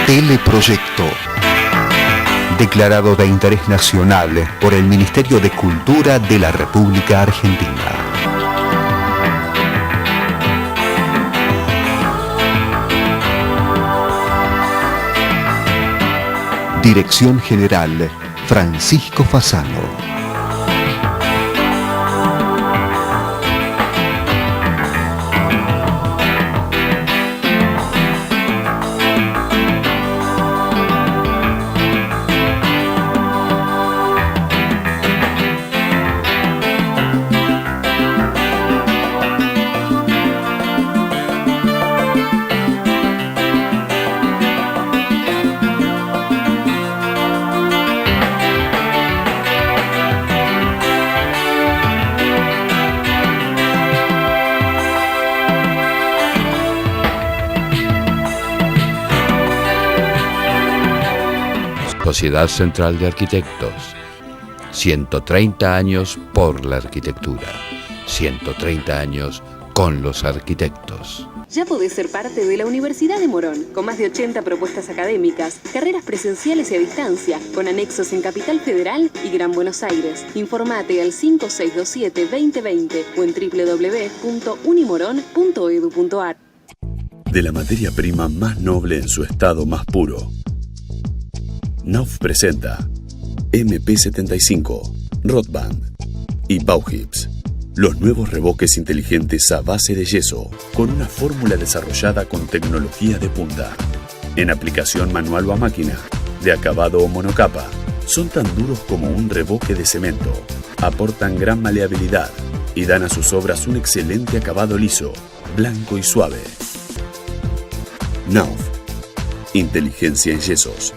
Teleproyecto. Declarado de interés nacional por el Ministerio de Cultura de la República Argentina. Dirección General, Francisco Fasano. Sociedad Central de Arquitectos. 130 años por la arquitectura. 130 años con los arquitectos. Ya podés ser parte de la Universidad de Morón, con más de 80 propuestas académicas, carreras presenciales y a distancia, con anexos en Capital Federal y Gran Buenos Aires. Informate al 5627-2020 o en www.unimoron.edu.ar. De la materia prima más noble en su estado más puro. Knauf presenta MP75, Rotband y Bauhips, los nuevos revoques inteligentes a base de yeso, con una fórmula desarrollada con tecnología de punta. En aplicación manual o a máquina, de acabado o monocapa, son tan duros como un revoque de cemento, aportan gran maleabilidad y dan a sus obras un excelente acabado liso, blanco y suave. Knauf, inteligencia en yesos.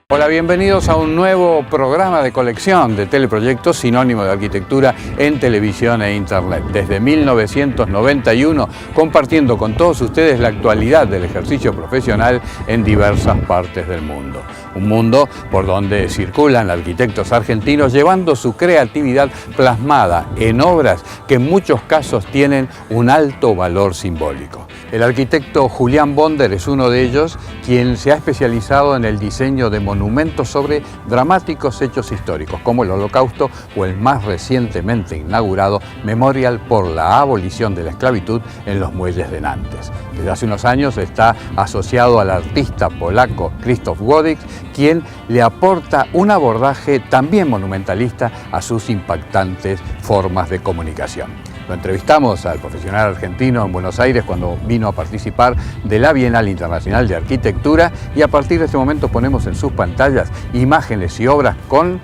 Hola, bienvenidos a un nuevo programa de colección de teleproyectos sinónimo de arquitectura en televisión e internet. Desde 1991, compartiendo con todos ustedes la actualidad del ejercicio profesional en diversas partes del mundo. Un mundo por donde circulan arquitectos argentinos llevando su creatividad plasmada en obras que en muchos casos tienen un alto valor simbólico. El arquitecto Julián Bonder es uno de ellos, quien se ha especializado en el diseño de monumentos sobre dramáticos hechos históricos, como el Holocausto o el más recientemente inaugurado Memorial por la abolición de la esclavitud en los muelles de Nantes. Desde hace unos años está asociado al artista polaco Krzysztof Wodzik, quien le aporta un abordaje también monumentalista a sus impactantes formas de comunicación. Lo entrevistamos al profesional argentino en Buenos Aires cuando vino a participar de la Bienal Internacional de Arquitectura, y a partir de este momento ponemos en sus pantallas imágenes y obras con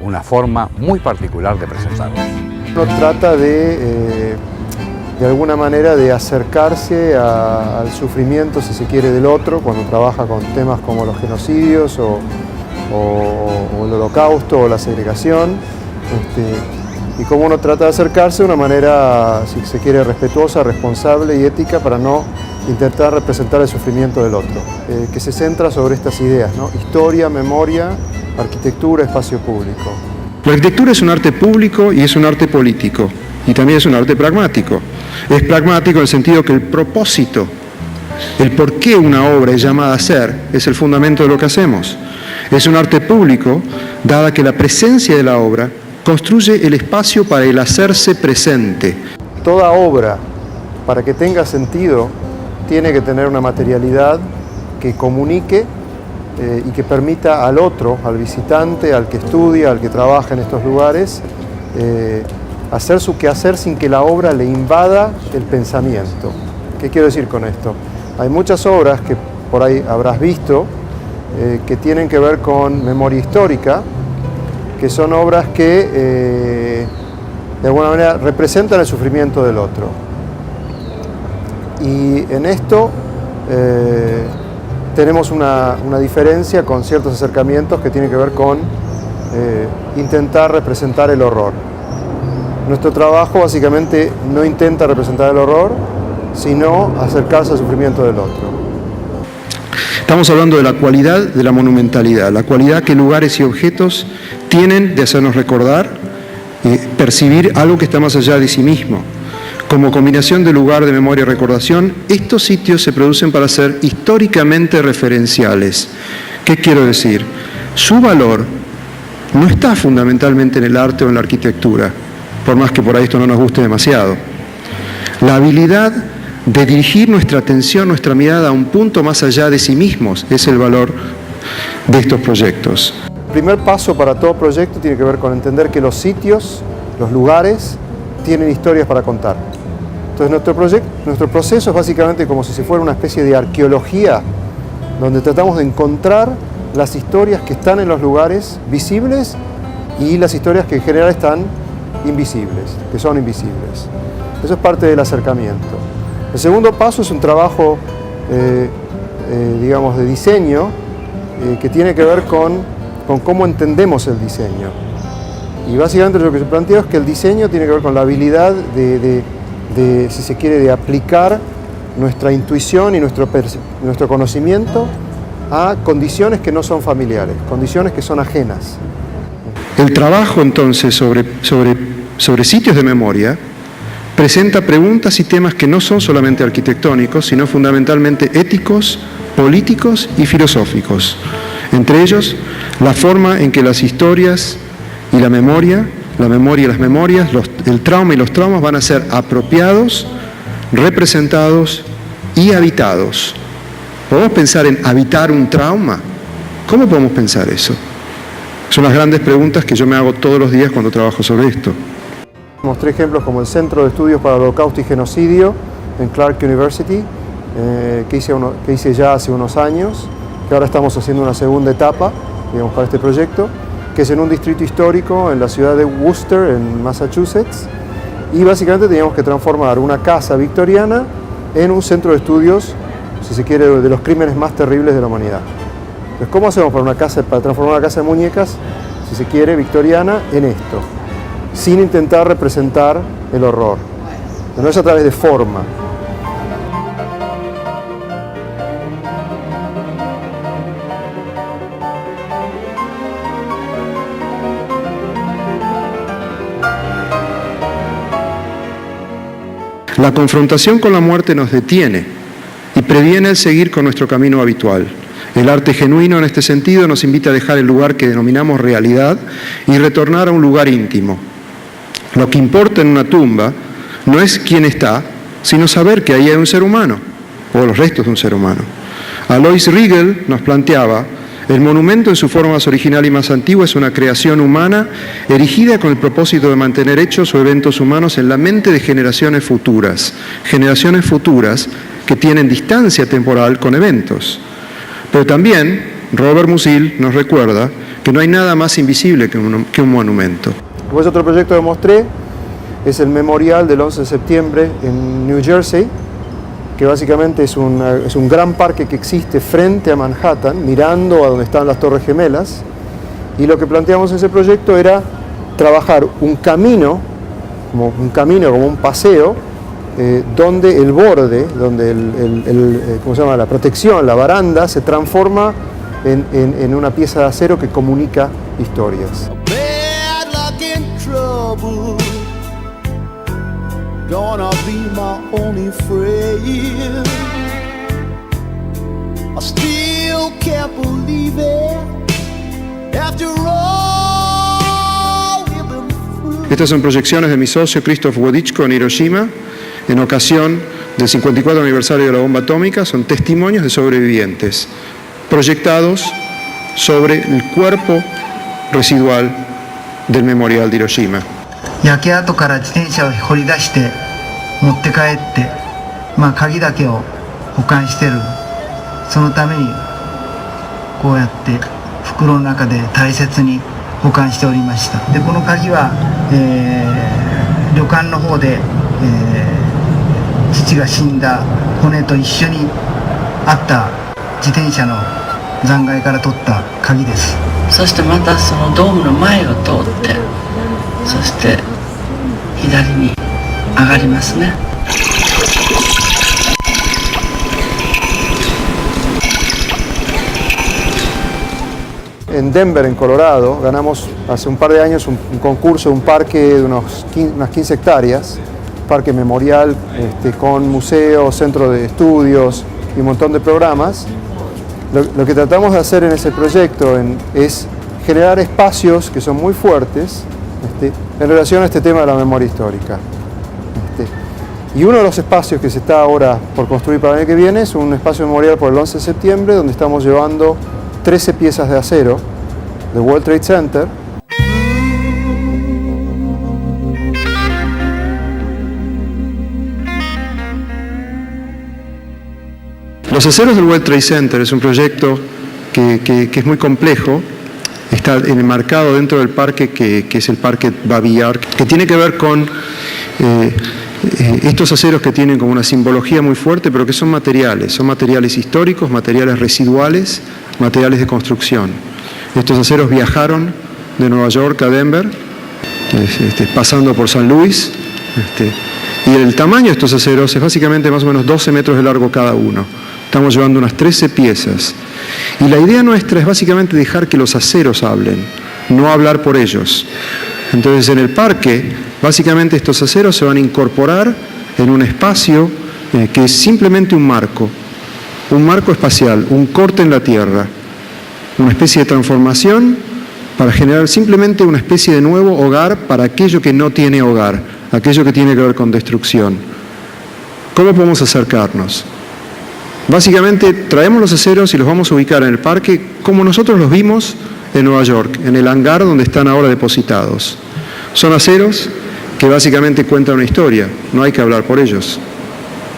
una forma muy particular de presentarlos. Uno trata de alguna manera de acercarse al sufrimiento, si se quiere, del otro cuando trabaja con temas como los genocidios o el Holocausto o la segregación. Y cómo uno trata de acercarse de una manera, si se quiere, respetuosa, responsable y ética para no intentar representar el sufrimiento del otro, que se centra sobre estas ideas, ¿no? Historia, memoria, arquitectura, espacio público. La arquitectura es un arte público y es un arte político, y también es un arte pragmático. Es pragmático en el sentido que el propósito, el por qué una obra es llamada a ser, es el fundamento de lo que hacemos. Es un arte público, dada que la presencia de la obra construye el espacio para el hacerse presente. Toda obra, para que tenga sentido, tiene que tener una materialidad que comunique y que permita al otro, al visitante, al que estudia, al que trabaja en estos lugares, hacer su quehacer sin que la obra le invada el pensamiento. ¿Qué quiero decir con esto? Hay muchas obras que por ahí habrás visto que tienen que ver con memoria histórica, que son obras que de alguna manera representan el sufrimiento del otro. Y en esto tenemos una diferencia con ciertos acercamientos que tienen que ver con intentar representar el horror. Nuestro trabajo básicamente no intenta representar el horror, sino acercarse al sufrimiento del otro. Estamos hablando de la cualidad de la monumentalidad, la cualidad que lugares y objetos tienen de hacernos recordar, percibir algo que está más allá de sí mismo. Como combinación de lugar, de memoria y recordación, estos sitios se producen para ser históricamente referenciales. ¿Qué quiero decir? Su valor no está fundamentalmente en el arte o en la arquitectura, por más que por ahí esto no nos guste demasiado. La habilidad de dirigir nuestra atención, nuestra mirada a un punto más allá de sí mismos es el valor de estos proyectos. El primer paso para todo proyecto tiene que ver con entender que los sitios, los lugares, tienen historias para contar. Entonces nuestro proceso es básicamente como si fuera una especie de arqueología, donde tratamos de encontrar las historias que están en los lugares visibles y las historias que en general están invisibles, que son invisibles. Eso es parte del acercamiento. El segundo paso es un trabajo, digamos, de diseño que tiene que ver con cómo entendemos el diseño. Y básicamente lo que se plantea es que el diseño tiene que ver con la habilidad si se quiere, de aplicar nuestra intuición y nuestro conocimiento a condiciones que no son familiares, condiciones que son ajenas. El trabajo entonces sobre sitios de memoria presenta preguntas y temas que no son solamente arquitectónicos, sino fundamentalmente éticos, políticos y filosóficos. Entre ellos, la forma en que las historias y la memoria y las memorias, el trauma y los traumas van a ser apropiados, representados y habitados. ¿Podemos pensar en habitar un trauma? ¿Cómo podemos pensar eso? Son las grandes preguntas que yo me hago todos los días cuando trabajo sobre esto. Mostré ejemplos como el Centro de Estudios para el Holocausto y Genocidio en Clark University, que hice ya hace unos años, que ahora estamos haciendo una segunda etapa, digamos, para este proyecto, que es en un distrito histórico en la ciudad de Worcester, en Massachusetts, y básicamente teníamos que transformar una casa victoriana en un centro de estudios, si se quiere, de los crímenes más terribles de la humanidad. Entonces, ¿cómo hacemos para transformar una casa de muñecas, si se quiere, victoriana, en esto? Sin intentar representar el horror. No es a través de forma. La confrontación con la muerte nos detiene y previene el seguir con nuestro camino habitual. El arte genuino en este sentido nos invita a dejar el lugar que denominamos realidad y retornar a un lugar íntimo. Lo que importa en una tumba no es quién está, sino saber que ahí hay un ser humano, o los restos de un ser humano. Alois Riegel nos planteaba: el monumento en su forma más original y más antigua es una creación humana erigida con el propósito de mantener hechos o eventos humanos en la mente de generaciones futuras que tienen distancia temporal con eventos. Pero también Robert Musil nos recuerda que no hay nada más invisible que un monumento. Después otro proyecto que mostré es el memorial del 11 de septiembre en New Jersey, que básicamente es un gran parque que existe frente a Manhattan, mirando a donde están las Torres Gemelas, y lo que planteamos en ese proyecto era trabajar un camino como un paseo, donde el borde, donde la protección, la baranda, se transforma en una pieza de acero que comunica historias. Gonna be my only friend. I still can't believe it. After all we've been Estas son proyecciones de mi socio Krzysztof Wodiczko en Hiroshima, en ocasión del 54 aniversario de la bomba atómica. Son testimonios de sobrevivientes, proyectados sobre el cuerpo residual del memorial de Hiroshima. 焼け跡から自転車を掘り出して持って帰って、鍵だけを保管してる。そのためにこうやって袋の中で大切に保管しておりました。でこの鍵は、旅館の方で、父が死んだ骨と一緒にあった自転車の残骸から取った鍵です。そしてまたそのドームの前を通って、そして左に上がりますね。En Denver, en Colorado, ganamos hace un par de años un concurso, un parque de unas 15 hectáreas, parque memorial con museo, centro de estudios y un montón de programas. Lo que tratamos de hacer en ese proyecto es generar espacios que son muy fuertes en relación a este tema de la memoria histórica. Y uno de los espacios que se está ahora por construir para el año que viene es un espacio memorial por el 11 de septiembre, donde estamos llevando 13 piezas de acero del World Trade Center. Los aceros del World Trade Center es un proyecto que es muy complejo. Está enmarcado dentro del parque que es el Parque Babi Yar, que tiene que ver con estos aceros que tienen como una simbología muy fuerte, pero que son materiales históricos, materiales residuales, materiales de construcción. Estos aceros viajaron de Nueva York a Denver, pasando por San Luis, y el tamaño de estos aceros es básicamente más o menos 12 metros de largo cada uno. Estamos llevando unas 13 piezas. Y la idea nuestra es básicamente dejar que los aceros hablen, no hablar por ellos. Entonces en el parque, básicamente estos aceros se van a incorporar en un espacio que es simplemente un marco espacial, un corte en la tierra, una especie de transformación para generar simplemente una especie de nuevo hogar para aquello que no tiene hogar, aquello que tiene que ver con destrucción. ¿Cómo podemos acercarnos? Básicamente traemos los aceros y los vamos a ubicar en el parque como nosotros los vimos en Nueva York, en el hangar donde están ahora depositados. Son aceros que básicamente cuentan una historia, no hay que hablar por ellos.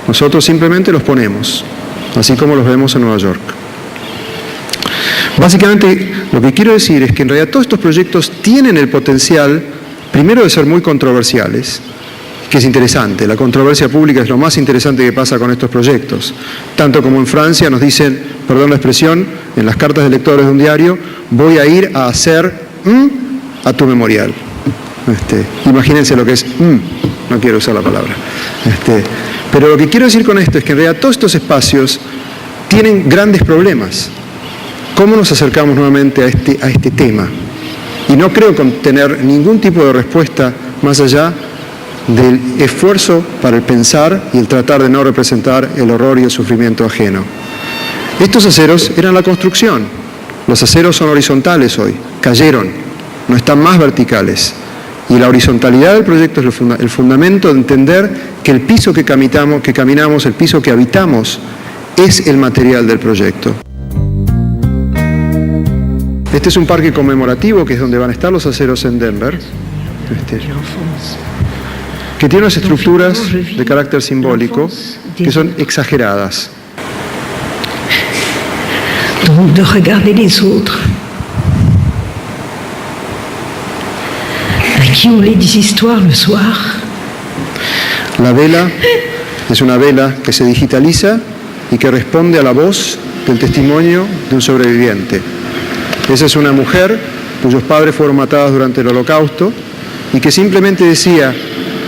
Nosotros simplemente los ponemos, así como los vemos en Nueva York. Básicamente lo que quiero decir es que en realidad todos estos proyectos tienen el potencial, primero, de ser muy controversiales, que es interesante. La controversia pública es lo más interesante que pasa con estos proyectos. Tanto como en Francia nos dicen, perdón la expresión, en las cartas de lectores de un diario, voy a ir a hacer a tu memorial. Imagínense lo que es no quiero usar la palabra. Pero lo que quiero decir con esto es que en realidad todos estos espacios tienen grandes problemas. ¿Cómo nos acercamos nuevamente a este tema? Y no creo tener ningún tipo de respuesta más allá del esfuerzo para el pensar y el tratar de no representar el horror y el sufrimiento ajeno. Estos aceros eran la construcción. Los aceros son horizontales hoy, cayeron, no están más verticales. Y la horizontalidad del proyecto es el fundamento de entender que el piso que caminamos, el piso que habitamos, es el material del proyecto. Este es un parque conmemorativo, que es donde van a estar los aceros en Denver, que tiene unas estructuras de carácter simbólico que son exageradas. Donc de regarder les autres, à qui on lit des histoires le soir. La vela es una vela que se digitaliza y que responde a la voz del testimonio de un sobreviviente. Esa es una mujer cuyos padres fueron matados durante el Holocausto y que simplemente decía: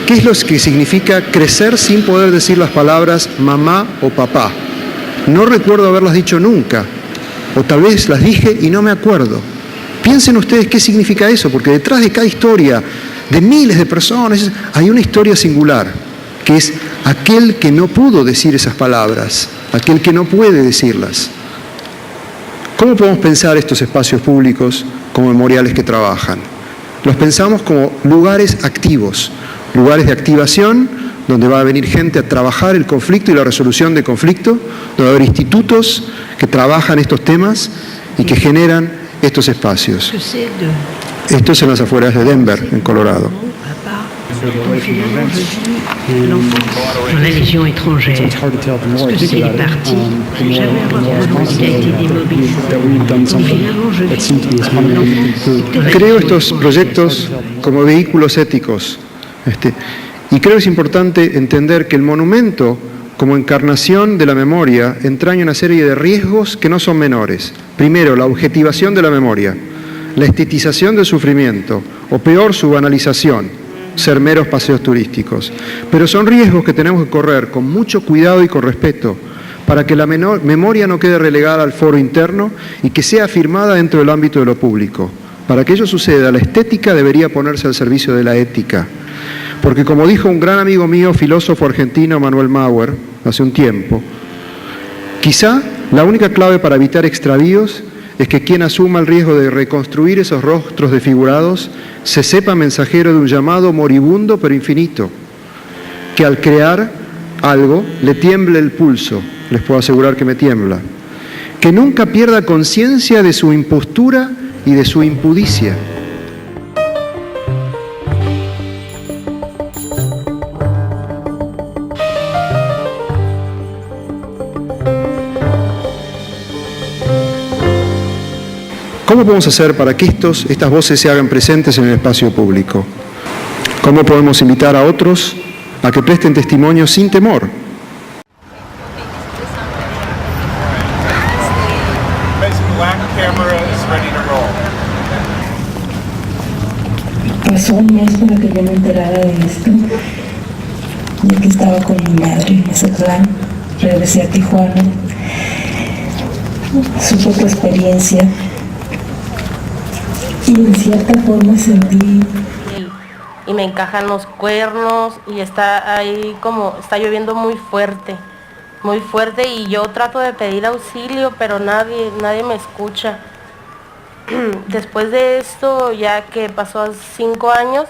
¿qué es lo que significa crecer sin poder decir las palabras mamá o papá? No recuerdo haberlas dicho nunca, o tal vez las dije y no me acuerdo. Piensen ustedes qué significa eso, porque detrás de cada historia de miles de personas hay una historia singular, que es aquel que no pudo decir esas palabras, aquel que no puede decirlas. ¿Cómo podemos pensar estos espacios públicos como memoriales que trabajan? los pensamos como lugares activos, lugares de activación, donde va a venir gente a trabajar el conflicto y la resolución de conflicto, donde va a haber institutos que trabajan estos temas y que generan estos espacios. Esto es en las afueras de Denver, en Colorado. Dans la Légion étrangère, parce que c'est les partis, jamais avoir prononcé qu'il a été démobilisé. Finalement, je dis, Creo estos proyectos como vehículos éticos. Y creo que es importante entender que el monumento, como encarnación de la memoria, entraña una serie de riesgos que no son menores. Primero, la objetivación de la memoria, la estetización del sufrimiento, o peor, su banalización, ser meros paseos turísticos. Pero son riesgos que tenemos que correr con mucho cuidado y con respeto, para que la memoria no quede relegada al foro interno y que sea afirmada dentro del ámbito de lo público. Para que ello suceda, la estética debería ponerse al servicio de la ética. Porque como dijo un gran amigo mío, filósofo argentino, Manuel Mauer, hace un tiempo, quizá la única clave para evitar extravíos es que quien asuma el riesgo de reconstruir esos rostros desfigurados se sepa mensajero de un llamado moribundo pero infinito, que al crear algo le tiemble el pulso, les puedo asegurar que me tiembla, que nunca pierda conciencia de su impostura y de su impudicia. ¿Cómo podemos hacer para que estas voces se hagan presentes en el espacio público? ¿Cómo podemos invitar a otros a que presten testimonio sin temor? Pasó un mes para que yo me enterara de esto, ya que estaba con mi madre en Mazatlán. Regresé a Tijuana, supe tu experiencia y en cierta forma sentí. Y me encajan los cuernos y está ahí como, está lloviendo muy fuerte y yo trato de pedir auxilio, pero nadie me escucha. Después de esto, ya que pasó 5 años,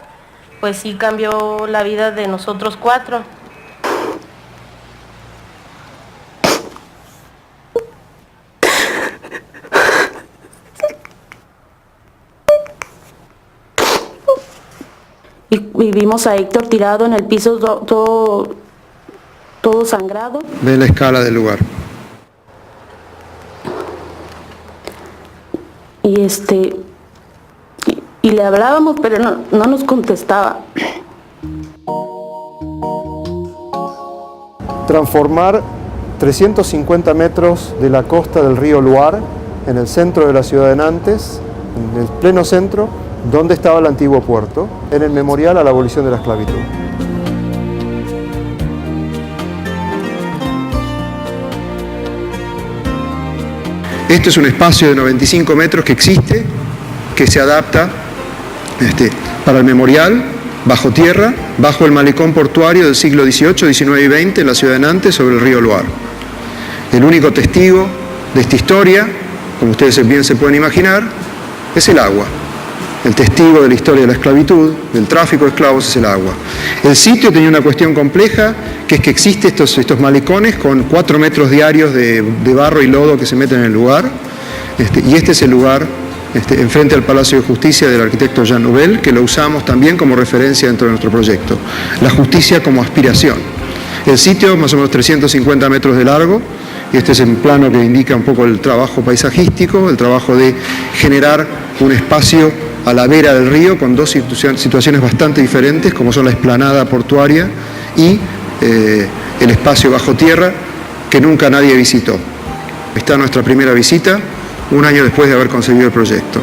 pues sí cambió la vida de nosotros 4. Y vimos a Héctor tirado en el piso todo sangrado. Ve la escala del lugar. Y le hablábamos, pero no nos contestaba. Transformar 350 metros de la costa del río Loire en el centro de la ciudad de Nantes, en el pleno centro, donde estaba el antiguo puerto, en el memorial a la abolición de la esclavitud. Este es un espacio de 95 metros que existe, que se adapta para el memorial, bajo tierra, bajo el malecón portuario del siglo XVIII, XIX y XX en la ciudad de Nantes sobre el río Loire. El único testigo de esta historia, como ustedes bien se pueden imaginar, es el agua. El testigo de la historia de la esclavitud, del tráfico de esclavos, es el agua. El sitio tenía una cuestión compleja, que es que existen estos malecones con 4 metros diarios de barro y lodo que se meten en el lugar, y este es el lugar enfrente al Palacio de Justicia del arquitecto Jean Nouvel, que lo usamos también como referencia dentro de nuestro proyecto. La justicia como aspiración. El sitio, más o menos 350 metros de largo, y este es el plano que indica un poco el trabajo paisajístico, el trabajo de generar un espacio a la vera del río con 2 situaciones bastante diferentes, como son la explanada portuaria y el espacio bajo tierra que nunca nadie visitó. Está nuestra primera visita, un año después de haber concebido el proyecto.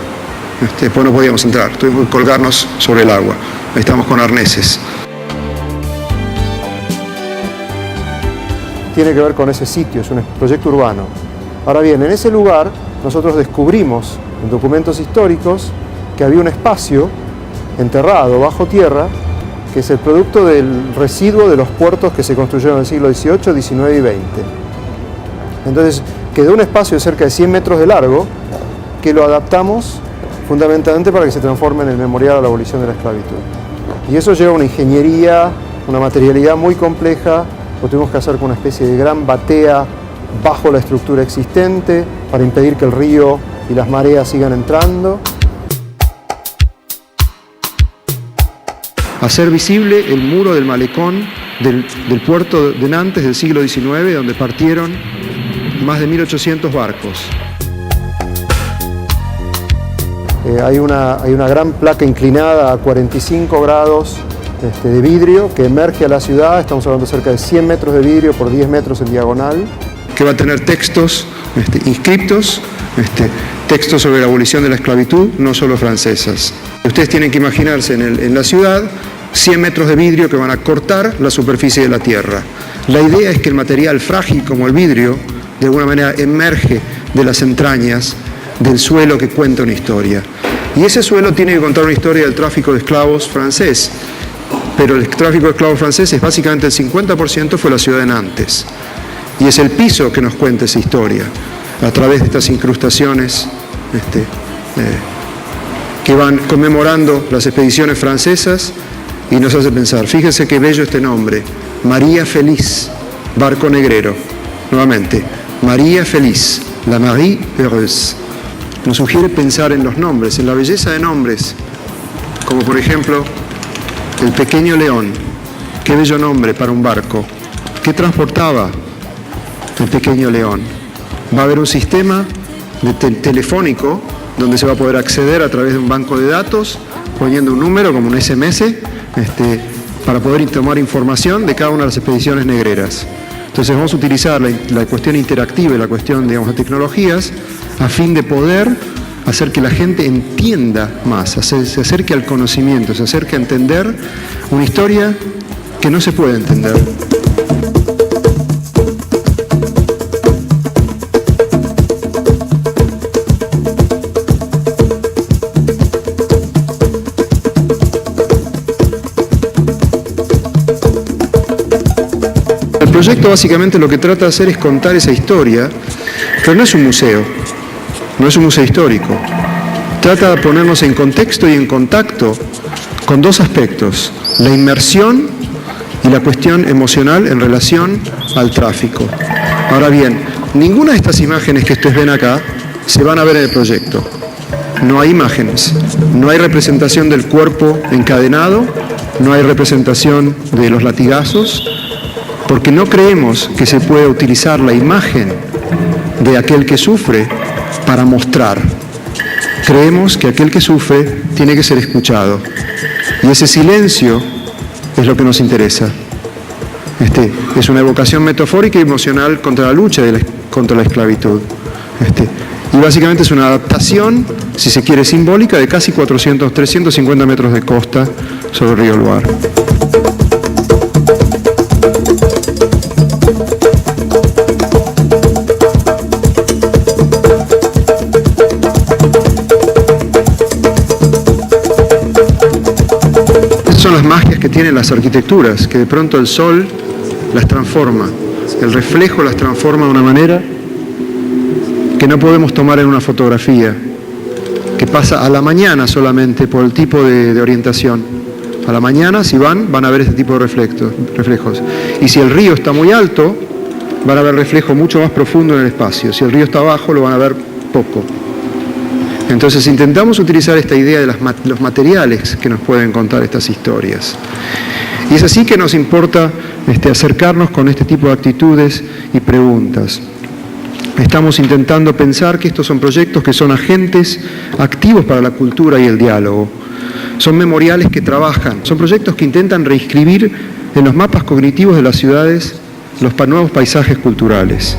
Después no podíamos entrar, tuvimos que colgarnos sobre el agua. Ahí estamos con arneses. Tiene que ver con ese sitio, es un proyecto urbano. Ahora bien, en ese lugar nosotros descubrimos en documentos históricos que había un espacio enterrado bajo tierra que es el producto del residuo de los puertos que se construyeron en el siglo XVIII, XIX y XX. Entonces quedó un espacio de cerca de 100 metros de largo que lo adaptamos fundamentalmente para que se transforme en el memorial a la abolición de la esclavitud. Y eso lleva una ingeniería, una materialidad muy compleja. Lo tuvimos que hacer con una especie de gran batea bajo la estructura existente para impedir que el río y las mareas sigan entrando. Hacer visible el muro del malecón del puerto de Nantes del siglo XIX, donde partieron más de 1.800 barcos. Hay una gran placa inclinada a 45 grados de vidrio que emerge a la ciudad. Estamos hablando de cerca de 100 metros de vidrio por 10 metros en diagonal. Que va a tener textos inscriptos, textos sobre la abolición de la esclavitud, no solo francesas. Ustedes tienen que imaginarse en la ciudad 100 metros de vidrio que van a cortar la superficie de la tierra. La idea es que el material frágil como el vidrio, de alguna manera emerge de las entrañas del suelo que cuenta una historia. Y ese suelo tiene que contar una historia del tráfico de esclavos francés. Pero el tráfico de esclavos franceses, básicamente el 50% fue la ciudad de Nantes. Y es el piso que nos cuenta esa historia, a través de estas incrustaciones que van conmemorando las expediciones francesas y nos hace pensar, fíjense qué bello este nombre, María Feliz, barco negrero. Nuevamente, María Feliz, la Marie Heureuse. Nos sugiere pensar en los nombres, en la belleza de nombres, como por ejemplo, el Pequeño León. Qué bello nombre para un barco. ¿Qué transportaba el Pequeño León? Va a haber un sistema telefónico donde se va a poder acceder a través de un banco de datos, poniendo un número como un SMS, para poder tomar información de cada una de las expediciones negreras. Entonces vamos a utilizar la cuestión interactiva y la cuestión, digamos, de tecnologías a fin de poder hacer que la gente entienda más, se acerque al conocimiento, se acerque a entender una historia que no se puede entender. El proyecto básicamente lo que trata de hacer es contar esa historia, pero no es un museo, no es un museo histórico. Trata de ponernos en contexto y en contacto con dos aspectos, la inmersión y la cuestión emocional en relación al tráfico. Ahora bien, ninguna de estas imágenes que ustedes ven acá se van a ver en el proyecto. No hay imágenes, no hay representación del cuerpo encadenado, no hay representación de los latigazos, porque no creemos que se pueda utilizar la imagen de aquel que sufre para mostrar. Creemos que aquel que sufre tiene que ser escuchado. Y ese silencio es lo que nos interesa. Es una evocación metafórica y emocional contra la lucha contra la esclavitud. Y básicamente es una adaptación, si se quiere, simbólica de casi 350 metros de costa sobre el río Loire. Son las magias que tienen las arquitecturas, que de pronto el sol las transforma, el reflejo las transforma de una manera que no podemos tomar en una fotografía, que pasa a la mañana solamente por el tipo de orientación. A la mañana, si van a ver este tipo de reflejos. Y si el río está muy alto, van a ver reflejo mucho más profundo en el espacio. Si el río está bajo, lo van a ver poco. Entonces intentamos utilizar esta idea de los materiales que nos pueden contar estas historias. Y es así que nos importa acercarnos con este tipo de actitudes y preguntas. Estamos intentando pensar que estos son proyectos que son agentes activos para la cultura y el diálogo. Son memoriales que trabajan, son proyectos que intentan reescribir en los mapas cognitivos de las ciudades los nuevos paisajes culturales.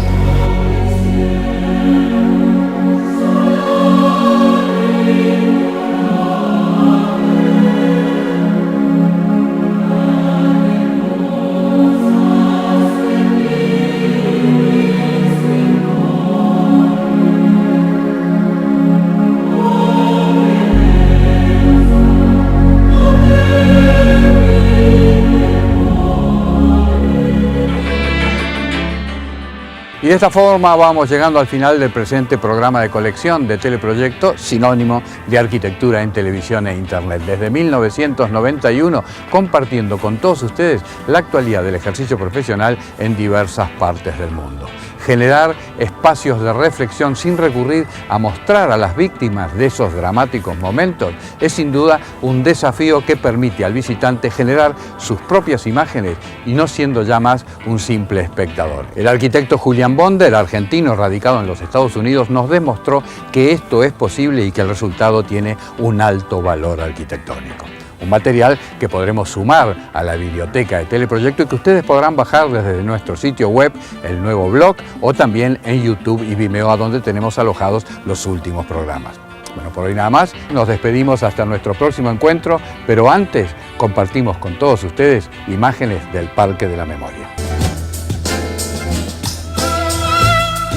Y de esta forma vamos llegando al final del presente programa de colección de Teleproyecto, sinónimo de arquitectura en televisión e internet. Desde 1991, compartiendo con todos ustedes la actualidad del ejercicio profesional en diversas partes del mundo. Generar espacios de reflexión sin recurrir a mostrar a las víctimas de esos dramáticos momentos es sin duda un desafío que permite al visitante generar sus propias imágenes y no siendo ya más un simple espectador. El arquitecto Julián Bonder, argentino radicado en los Estados Unidos, nos demostró que esto es posible y que el resultado tiene un alto valor arquitectónico. Un material que podremos sumar a la biblioteca de Teleproyecto y que ustedes podrán bajar desde nuestro sitio web, el nuevo blog, o también en YouTube y Vimeo, a donde tenemos alojados los últimos programas. Bueno, por hoy nada más. Nos despedimos hasta nuestro próximo encuentro, pero antes compartimos con todos ustedes imágenes del Parque de la Memoria.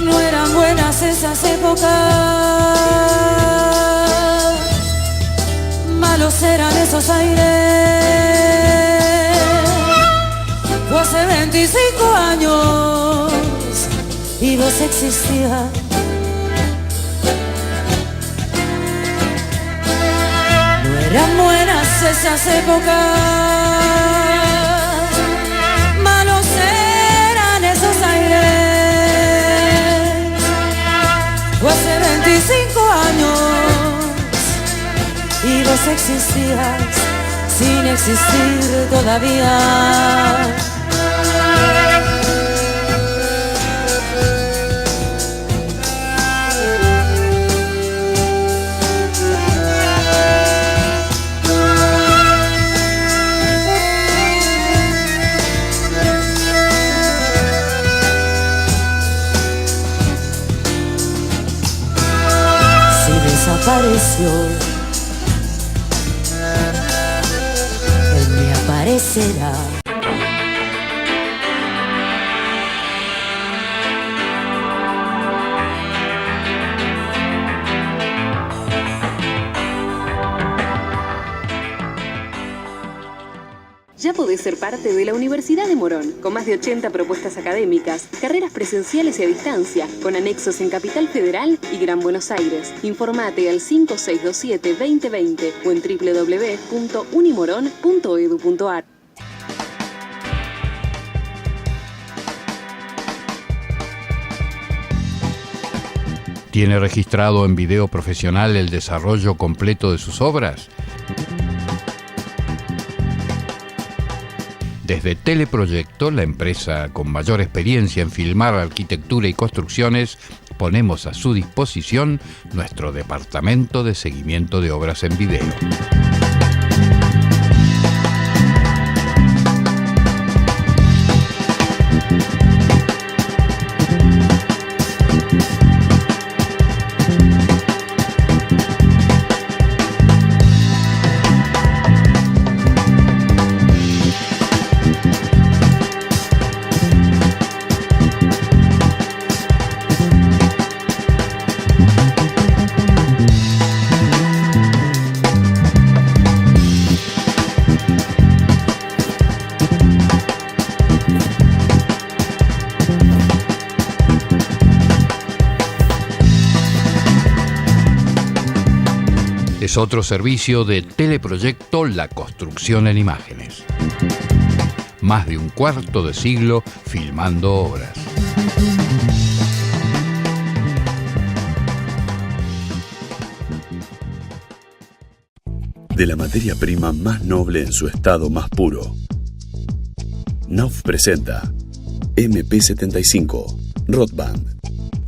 No eran buenas esas épocas, malos eran esos aires. Fue hace 25 años y vos existías. No eran buenas esas épocas, malos eran esos aires. Fue hace 25 años y vos existías sin existir todavía. Si desapareció, aparecerá. Ya podés ser parte de la Universidad de Morón, con más de 80 propuestas académicas, carreras presenciales y a distancia, con anexos en Capital Federal y Gran Buenos Aires. Informate al 5627-2020 o en www.unimoron.edu.ar. ¿Tiene registrado en video profesional el desarrollo completo de sus obras? Desde Teleproyecto, la empresa con mayor experiencia en filmar arquitectura y construcciones, ponemos a su disposición nuestro departamento de seguimiento de obras en video. Es otro servicio de Teleproyecto, la construcción en imágenes. Más de un cuarto de siglo filmando obras. De la materia prima más noble en su estado más puro, Knauf presenta MP75, Rotband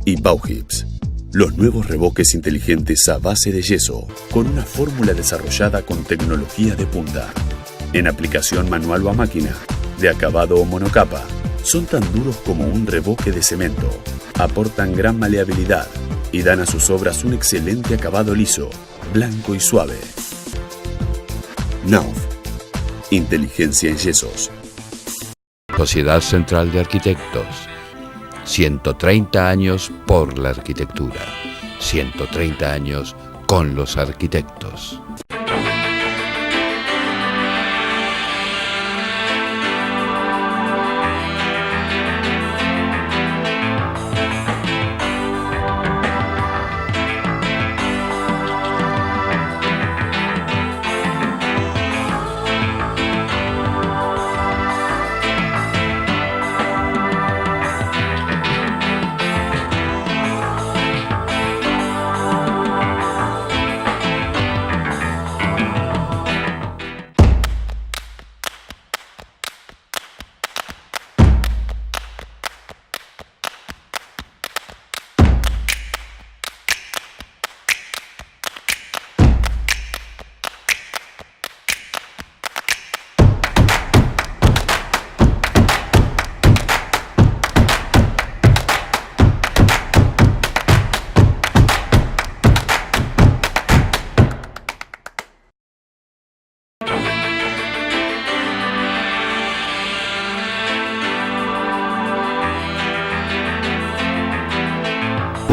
y Bauhips. Los nuevos revoques inteligentes a base de yeso, con una fórmula desarrollada con tecnología de punta. En aplicación manual o a máquina, de acabado o monocapa, son tan duros como un revoque de cemento, aportan gran maleabilidad y dan a sus obras un excelente acabado liso, blanco y suave. Knauf, inteligencia en yesos. Sociedad Central de Arquitectos. 130 años por la arquitectura. 130 años con los arquitectos.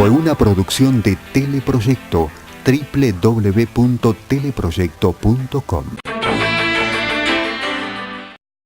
fue una producción de Teleproyecto, www.teleproyecto.com.